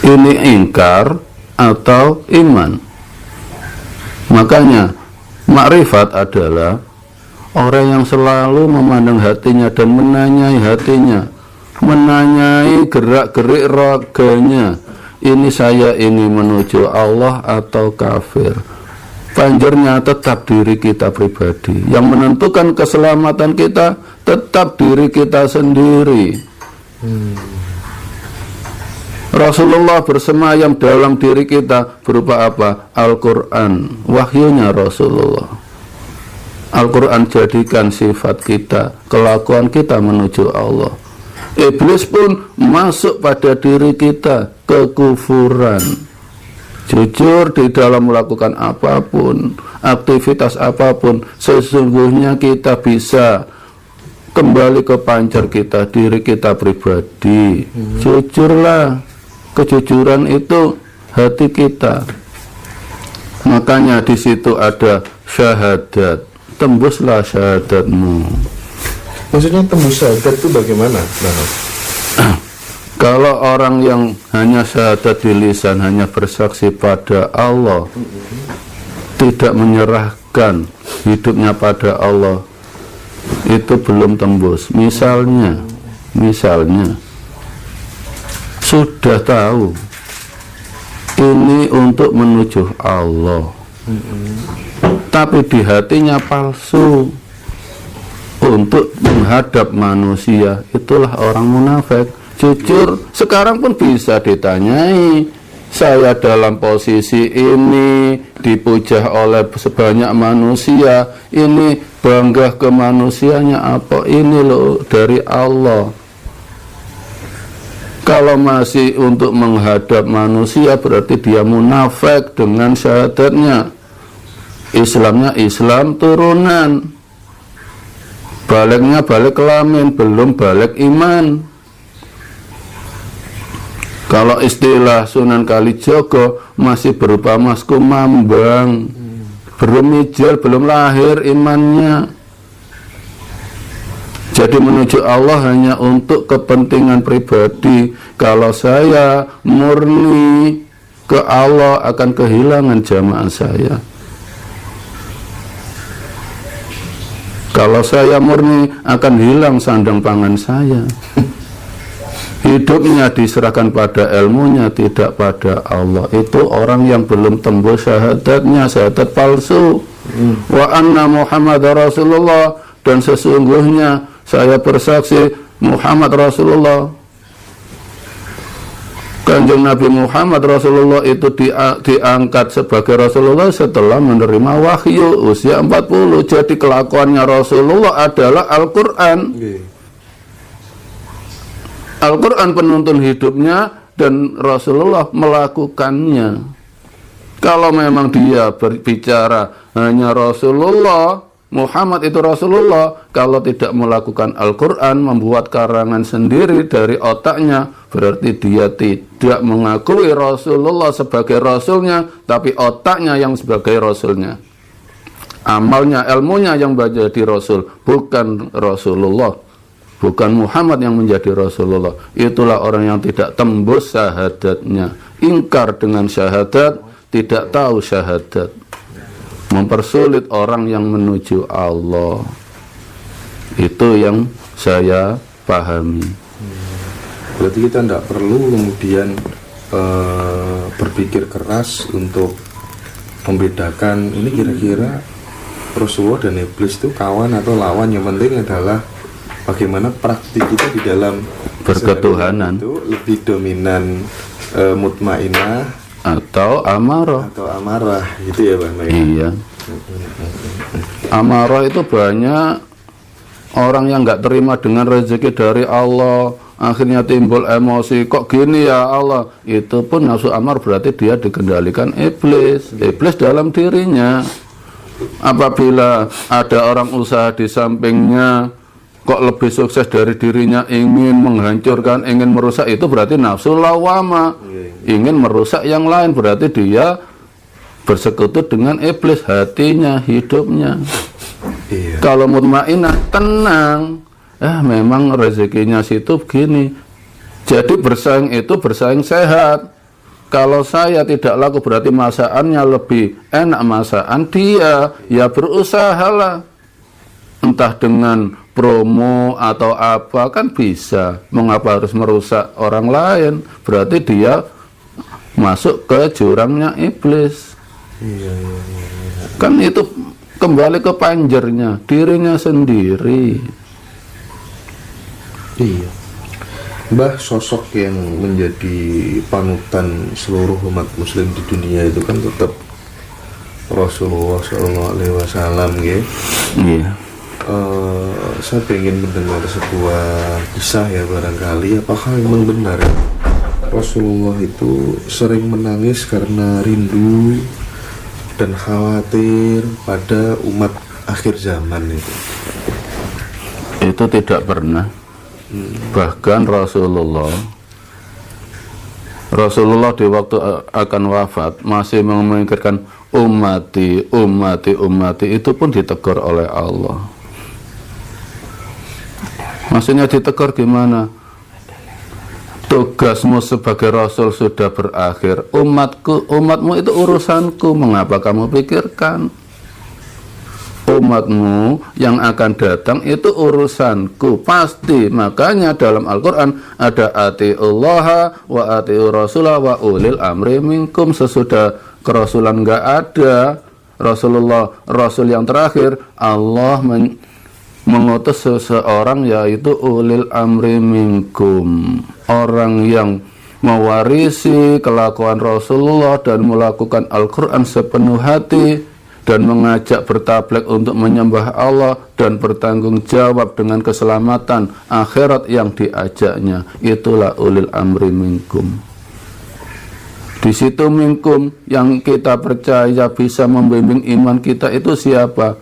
Ini ingkar atau iman. Makanya makrifat adalah orang yang selalu memandang hatinya dan menanyai hatinya, menanyai gerak-gerik raganya. Ini saya ini menuju Allah atau kafir. Panjurnya tetap diri kita pribadi. Yang menentukan keselamatan kita tetap diri kita sendiri. Rasulullah bersemayam dalam diri kita berupa apa? Al-Quran, wahyunya Rasulullah. Al-Quran jadikan sifat kita, kelakuan kita menuju Allah. Iblis pun masuk pada diri kita, kekufuran. Jujur di dalam melakukan apapun, aktivitas apapun, sesungguhnya kita bisa kembali ke pancar kita, diri kita pribadi. Jujurlah. Kejujuran itu hati kita. Makanya di situ ada syahadat. Tembuslah syahadatmu. Maksudnya tembus syahadat itu bagaimana? Kalau orang yang hanya syahadat di lisan, hanya bersaksi pada Allah, tidak menyerahkan hidupnya pada Allah, itu belum tembus. Misalnya sudah tahu ini untuk menuju Allah, tapi di hatinya palsu untuk menghadap manusia, itulah orang munafik. Jujur sekarang pun bisa ditanyai, saya dalam posisi ini dipuja oleh sebanyak manusia, ini bangga ke manusianya apa? Ini loh dari Allah. Kalau masih untuk menghadap manusia, berarti dia munafik dengan syahadatnya. Islamnya Islam turunan, baliknya balik kelamin, belum balik iman. Kalau istilah Sunan Kalijogo masih berupa masku mambang, belum mijil, belum lahir imannya. Jadi menuju Allah hanya untuk kepentingan pribadi. Kalau saya murni ke Allah akan kehilangan jamaah saya. Kalau saya murni akan hilang sandang pangan saya. Hidupnya diserahkan pada ilmunya, tidak pada Allah. Itu orang yang belum tembus syahadatnya, syahadat palsu. Wa anna Muhammad Rasulullah, dan sesungguhnya saya bersaksi Muhammad Rasulullah. Kanjeng Nabi Muhammad Rasulullah itu diangkat sebagai Rasulullah setelah menerima wahyu usia 40. Jadi kelakuannya Rasulullah adalah Al-Quran. Al-Quran penuntun hidupnya dan Rasulullah melakukannya. Kalau memang dia berbicara hanya Rasulullah, Muhammad itu Rasulullah, kalau tidak melakukan Al-Quran, membuat karangan sendiri dari otaknya, berarti dia tidak mengakui Rasulullah sebagai Rasulnya, tapi otaknya yang sebagai Rasulnya. Amalnya, ilmunya yang menjadi Rasul, bukan Rasulullah, bukan Muhammad yang menjadi Rasulullah. Itulah orang yang tidak tembus syahadatnya, ingkar dengan syahadat, tidak tahu syahadat, mempersulit orang yang menuju Allah. Itu yang saya pahami. Berarti kita tidak perlu kemudian berpikir keras untuk membedakan ini kira-kira Rasulullah dan iblis itu kawan atau lawan. Yang penting adalah bagaimana praktik kita di dalam berketuhanan itu lebih dominan mutmainah atau amarah gitu ya Bang. Iya. Amarah itu banyak orang yang nggak terima dengan rezeki dari Allah, akhirnya timbul emosi, kok gini ya Allah. Itu pun nafsu amar, berarti dia dikendalikan iblis dalam dirinya. Apabila ada orang usaha di sampingnya kok lebih sukses dari dirinya, ingin menghancurkan, ingin merusak, itu berarti nafsu lawama, ingin merusak yang lain, berarti dia bersekutu dengan iblis, hatinya, hidupnya. Kalau mutmainah, tenang, memang rezekinya situ begini. Jadi bersaing itu bersaing sehat, Kalau saya tidak laku berarti masakannya lebih enak masakan dia, ya berusahalah. Entah dengan promo atau apa kan bisa. Mengapa harus merusak orang lain? Berarti dia masuk ke jurangnya iblis. Kan itu kembali ke panjernya, dirinya sendiri. Iya. Mbah, sosok yang menjadi panutan seluruh umat muslim di dunia itu kan tetap Rasulullah SAW, ya. Iya. Saya ingin mendengar sebuah kisah ya barangkali, apakah memang benar Rasulullah itu sering menangis karena rindu dan khawatir pada umat akhir zaman itu? Itu tidak pernah. Bahkan Rasulullah di waktu akan wafat masih memikirkan ummati itu pun ditegur oleh Allah. Maksudnya ditegur gimana? Tugasmu sebagai Rasul sudah berakhir. Umatmu itu urusanku. Mengapa kamu pikirkan? Umatmu yang akan datang itu urusanku pasti. Makanya dalam Al-Quran ada atiullaha wa atiu rasulah wa ulil amri minkum. Sesudah kerasulan nggak ada, Rasul yang terakhir, Allah mengutus seseorang yaitu ulil amri minkum, orang yang mewarisi kelakuan Rasulullah dan melakukan Al-Quran sepenuh hati dan mengajak bertablek untuk menyembah Allah dan bertanggung jawab dengan keselamatan akhirat yang diajaknya. Itulah ulil amri minkum. Di situ minkum yang kita percaya bisa membimbing iman kita itu siapa?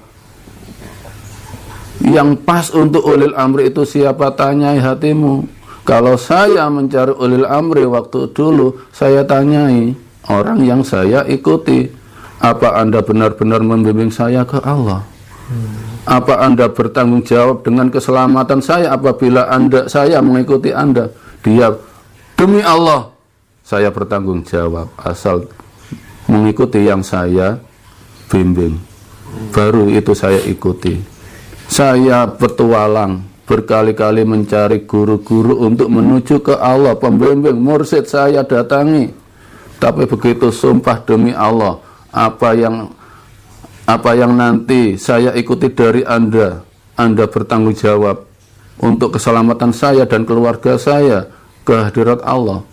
Yang pas untuk ulil amri itu siapa? Tanyai hatimu. Kalau saya mencari ulil amri waktu dulu, saya tanyai orang yang saya ikuti. Apa Anda benar-benar membimbing saya ke Allah? Apa Anda bertanggung jawab dengan keselamatan saya apabila saya mengikuti Anda? Dia, demi Allah, saya bertanggung jawab asal mengikuti yang saya bimbing. Baru itu saya ikuti. Saya petualang, berkali-kali mencari guru-guru untuk menuju ke Allah, pembimbing, mursyid saya datangi. Tapi begitu sumpah demi Allah, apa yang nanti saya ikuti dari Anda bertanggung jawab untuk keselamatan saya dan keluarga saya ke hadirat Allah.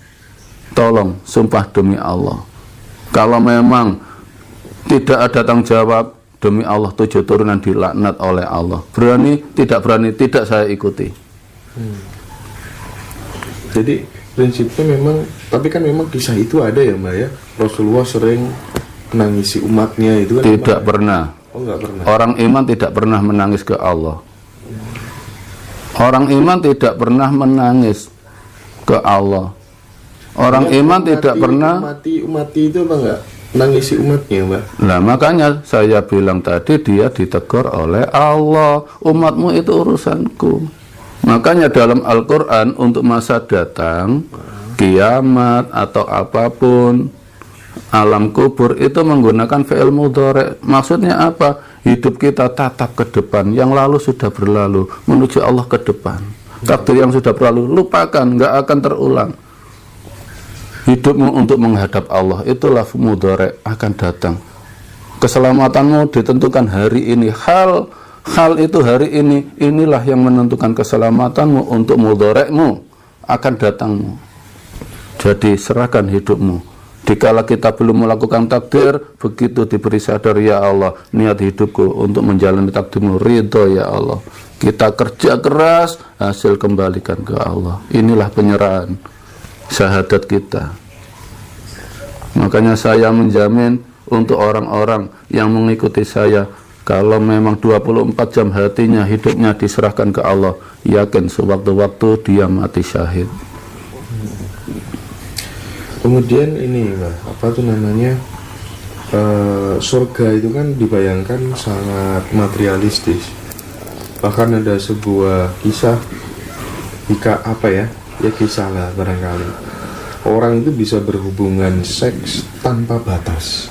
Tolong, sumpah demi Allah. Kalau memang tidak ada tanggung jawab, demi Allah 7 turunan dilaknat oleh Allah. Berani, tidak saya ikuti. Jadi prinsipnya memang, tapi kan memang kisah itu ada ya Mbak ya. Rasulullah sering menangisi umatnya itu kan? Tidak pernah. Oh, enggak pernah. Orang iman tidak pernah menangis ke Allah. Orang iman tidak pernah menangis ke Allah. Orang iman tidak pernah umati itu apa enggak? Menangisi umatnya, Mbak. Nah, makanya saya bilang tadi dia ditegur oleh Allah. Umatmu itu urusanku. Makanya dalam Al-Quran untuk masa datang, kiamat atau apapun, alam kubur itu menggunakan fi'il mudhari'. Maksudnya apa? Hidup kita tatap ke depan, yang lalu sudah berlalu, menuju Allah ke depan. Takdir yang sudah berlalu lupakan, nggak akan terulang. Hidupmu untuk menghadap Allah, itulah mudhari' akan datang. Keselamatanmu ditentukan hari ini. Hal itu hari ini, inilah yang menentukan keselamatanmu untuk mudhari'mu akan datangmu. Jadi serahkan hidupmu. Dikala kita belum melakukan takdir, begitu diberi sadar, ya Allah, niat hidupku untuk menjalani takdirmu, ridho ya Allah. Kita kerja keras, hasil kembalikan ke Allah. Inilah penyerahan syahadat kita. Makanya saya menjamin untuk orang-orang yang mengikuti saya, kalau memang 24 jam hatinya, hidupnya diserahkan ke Allah, yakin sewaktu-waktu dia mati syahid. Kemudian ini Mbak, apa tuh namanya, surga itu kan dibayangkan sangat materialistis. Bahkan ada sebuah kisah, jika apa ya, ya kisah lah barangkali. orang itu bisa berhubungan seks tanpa batas.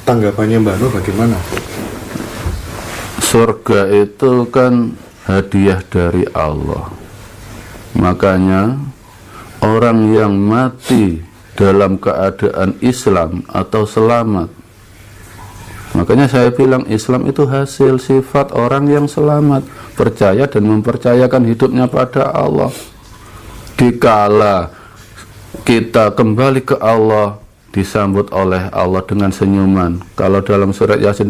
Tanggapannya Mbak Nur bagaimana? Surga itu kan hadiah dari Allah. Makanya orang yang mati dalam keadaan Islam atau selamat, makanya saya bilang Islam itu hasil sifat orang yang selamat, percaya dan mempercayakan hidupnya pada Allah. Dikala kita kembali ke Allah, disambut oleh Allah dengan senyuman. Kalau dalam surat Yasin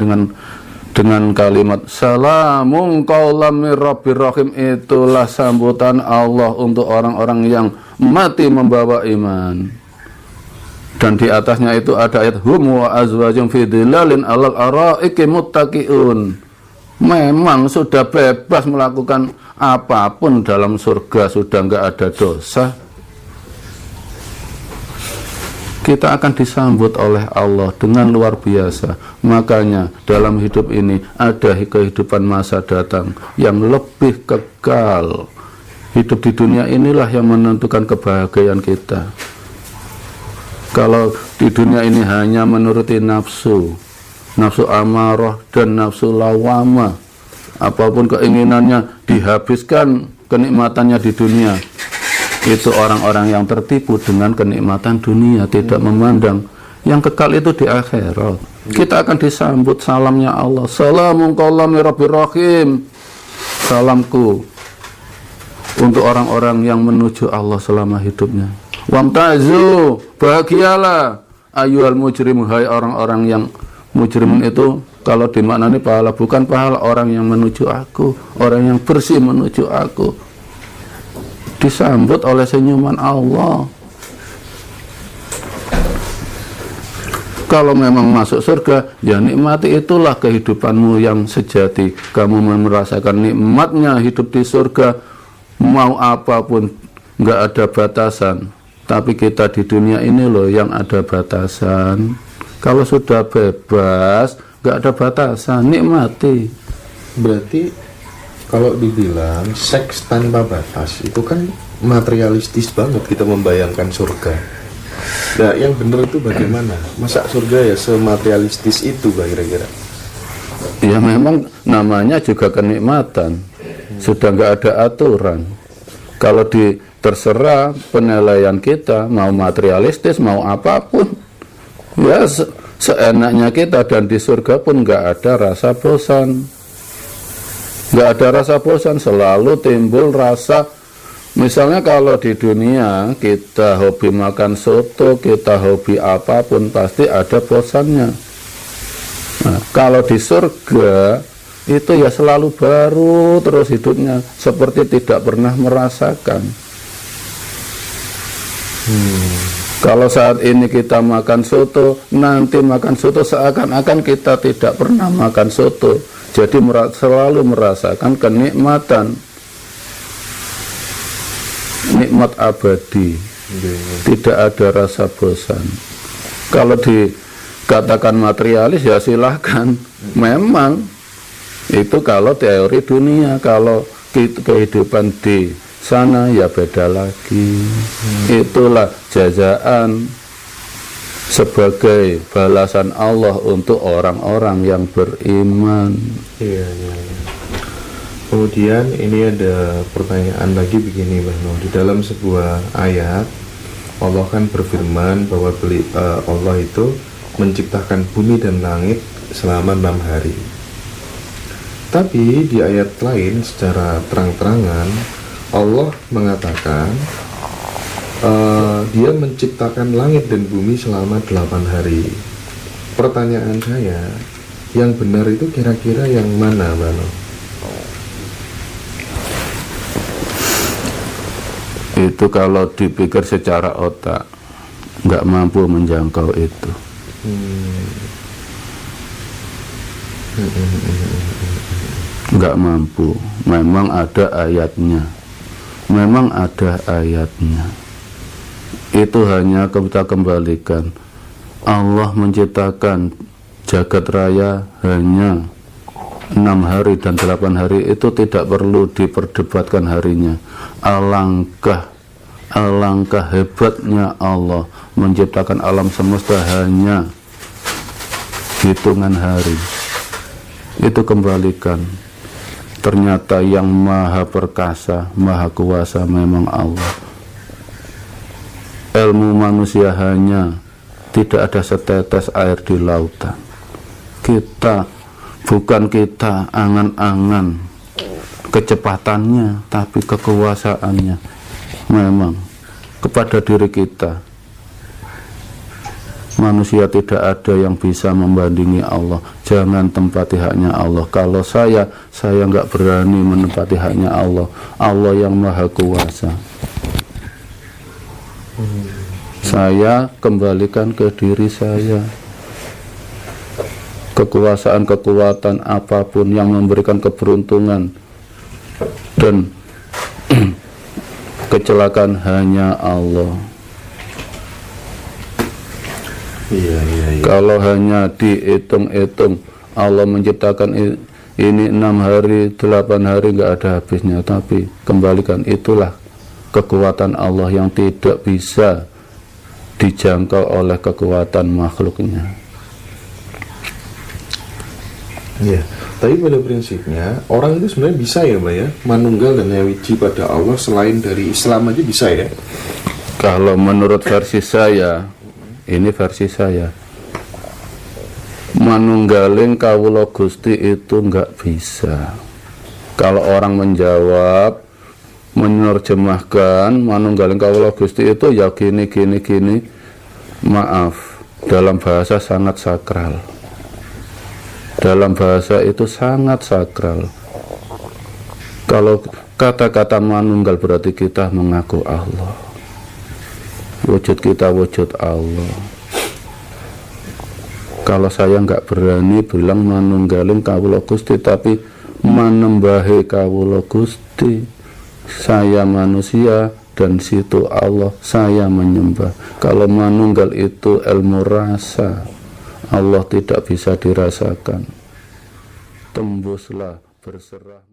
dengan kalimat salamun qaulam mir rabbir rahim, itulah sambutan Allah untuk orang-orang yang mati membawa iman. Dan di atasnya itu ada ayat hum wa azwajum fi dhilalin alal araiki muttaqiun. Memang sudah bebas melakukan apapun dalam surga, sudah enggak ada dosa. Kita akan disambut oleh Allah dengan luar biasa. Makanya dalam hidup ini ada kehidupan masa datang yang lebih kekal. Hidup di dunia inilah yang menentukan kebahagiaan kita. Kalau di dunia ini hanya menuruti nafsu amarah dan nafsu lawamah, apapun keinginannya dihabiskan kenikmatannya di dunia, itu orang-orang yang tertipu dengan kenikmatan dunia, tidak memandang yang kekal itu di akhirat. Kita akan disambut salamnya Allah, salamun qaulam mir rabbir rahim, salamku untuk orang-orang yang menuju Allah selama hidupnya. Wamtazu, bahagialah ayyuhal mujrim, hai orang-orang yang mujrimin. Itu kalau dimaknani pahala, bukan pahala orang yang menuju aku, orang yang bersih menuju aku, disambut oleh senyuman Allah. Kalau memang masuk surga, ya nikmati, itulah kehidupanmu yang sejati. Kamu merasakan nikmatnya hidup di surga, mau apapun, nggak ada batasan. Tapi kita di dunia ini loh yang ada batasan. Kalau sudah bebas, nggak ada batasan, nikmati. Berarti kalau dibilang seks tanpa batas itu kan materialistis banget, kita membayangkan surga. Nah, yang benar itu bagaimana? Masa surga ya sematerialistis itu Pak kira-kira? Ya memang namanya juga kenikmatan. Sudah nggak ada aturan. Kalau terserah penilaian kita, mau materialistis, mau apapun, ya seenaknya kita. Dan di surga pun nggak ada rasa bosan. Nggak ada rasa bosan, selalu timbul rasa. Misalnya kalau di dunia kita hobi makan soto, kita hobi apapun, pasti ada bosannya. Nah, kalau di surga itu ya selalu baru terus hidupnya, seperti tidak pernah merasakan. Kalau saat ini kita makan soto, nanti makan soto seakan-akan kita tidak pernah makan soto. Jadi selalu merasakan kenikmatan, nikmat abadi, tidak ada rasa bosan. Kalau dikatakan materialis ya silahkan, memang itu kalau teori dunia. Kalau kehidupan di sana ya beda lagi. Itulah jazaan sebagai balasan Allah untuk orang-orang yang beriman. Iya. Kemudian ini ada pertanyaan lagi begini Mbak Nur. Di dalam sebuah ayat Allah kan berfirman bahwa Allah itu menciptakan bumi dan langit selama 6 hari. Tapi di ayat lain secara terang-terangan Allah mengatakan Dia menciptakan langit dan bumi selama 8 hari. Pertanyaan saya, yang benar itu kira-kira yang mana, Mbak Nur? Itu kalau dipikir secara otak nggak mampu menjangkau itu. Nggak mampu. Memang ada ayatnya. Itu hanya kita kembalikan. Allah menciptakan jagat raya hanya 6 hari dan 8 hari, itu tidak perlu diperdebatkan harinya. Alangkah Alangkah hebatnya Allah menciptakan alam semesta hanya hitungan hari. Itu kembalikan, ternyata yang maha perkasa, maha kuasa memang Allah. Ilmu manusia hanya tidak ada setetes air di lautan. Bukan kita angan-angan kecepatannya, tapi kekuasaannya memang kepada diri kita. Manusia tidak ada yang bisa membandingi Allah. Jangan tempati haknya Allah. Kalau saya nggak berani menempati haknya Allah. Allah yang maha kuasa. Saya kembalikan ke diri saya. Kekuasaan-kekuatan apapun yang memberikan keberuntungan dan kecelakaan hanya Allah. Iya. Kalau hanya dihitung-hitung, Allah menciptakan ini 6 hari, 8 hari nggak ada habisnya. Tapi kembalikan, itulah kekuatan Allah yang tidak bisa dijangkau oleh kekuatan makhluknya. Iya. Tapi pada prinsipnya orang itu sebenarnya bisa ya Mbak ya, manunggal dan nyawiji pada Allah selain dari Islam aja bisa ya. Kalau menurut versi saya, ini versi saya, manunggaling kawula Gusti itu nggak bisa. Kalau orang menjawab, menerjemahkan manunggaling kawula Gusti itu ya gini, maaf, dalam bahasa sangat sakral. Dalam bahasa itu sangat sakral. Kalau kata-kata manunggal berarti kita mengaku Allah. Wujud kita wujud Allah. Kalau saya nggak berani bilang manunggaling kawula Gusti, tapi manembahi kawula Gusti. Saya manusia dan situ Allah, saya menyembah. Kalau manunggal itu ilmu rasa, Allah tidak bisa dirasakan. Tembuslah, berserah.